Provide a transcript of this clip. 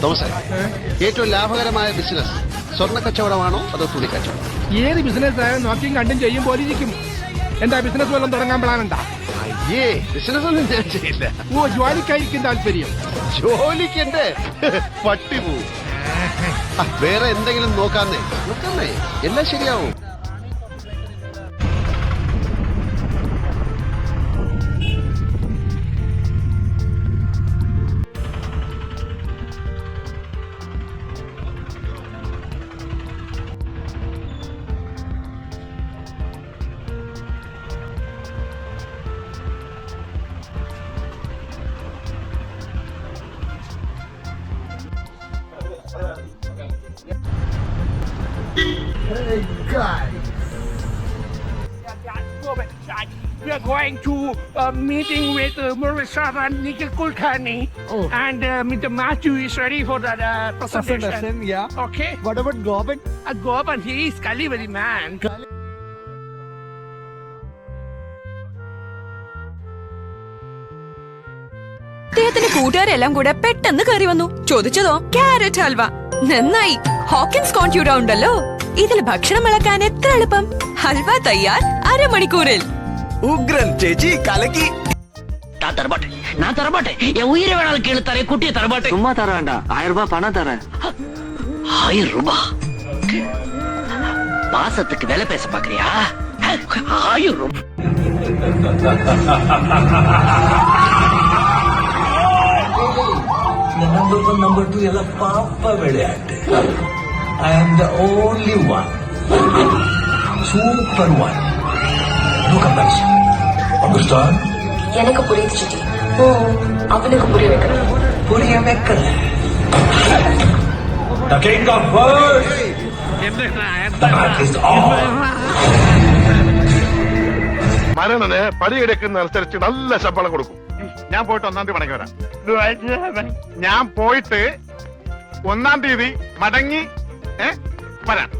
Thomas, ഏറ്റവും ലാഭകരമായ business സ്വർണ്ണ കച്ചവടമാണോ അതോ തുണി കച്ചവടം? ഏത് ബിസിനസ് നോക്കിയും കണ്ടും ചെയ്യും പോലെ ഇരിക്കും. എന്താ ബിസിനസ് വല്ലതും തുടങ്ങാൻ പ്ലാനുണ്ടാ? അയ്യേ, ബിസിനസ് ഒന്നും ഞാൻ ചെയ്യില്ല. ഓ, ജോലിക്കായിരിക്കും താല്പര്യം. ജോലിക്കെന്റെ പട്ടി പോവും. വേറെ എന്തെങ്കിലും നോക്കാന്നേ. എല്ലാം ശരിയാവും. Hey guys, we are going to a meeting with Murisa and Nikhil Kulkarni, and Mr. Matthew is ready for that presentation. yeah. Okay. What about Goban? Gopan, he is Kalivadi man. അദ്ദേഹത്തിന്റെ കൂട്ടുകാരെല്ലാം കൂടെ പെട്ടെന്ന് കയറി വന്നു. ചോദിച്ചതോ carrot halwa. നന്നായി, Hawkins കോൺട്യൂഡ ഉണ്ടല്ലോ. ഇതിൽ ഭക്ഷണം ഇളക്കാൻ എത്ര എളുപ്പം. ഹൽവ തയ്യാർ അരമണിക്കൂറിൽ. ഉഗ്രൻ ചേച്ചി കലക്കി. நான் தரமாட்டேன். என் உயிரை வேணாலும் கேளு தரேன், குட்டியை தரமாட்டேன். சும்மா தர வேண்டாம், 1000 ரூபாய் பணம் தரேன். 1000 ரூபாய்? பாசத்துக்கு விலை பேச பாக்குறியா? 1000 ரூபாய். number 2 ಎಲ್ಲ ಪಾಪ விளையாட்டு. I am the only one, super one. No comparison. Understand? எனக்கு புரியுது சிட்டி. அவனுக்கு புரிய வைக்கணும். புரிய வைக்கல. The king of birds. The night is on. മരണന് പണിയെടുക്കുന്നതനുസരിച്ച് നല്ല ശമ്പളം കൊടുക്കും. ഞാൻ പോയിട്ട് 1-ാം തീയതി മടങ്ങി വരാം. ഞാൻ പോയിട്ട് 1-ാം തീയതി മടങ്ങി വരാം.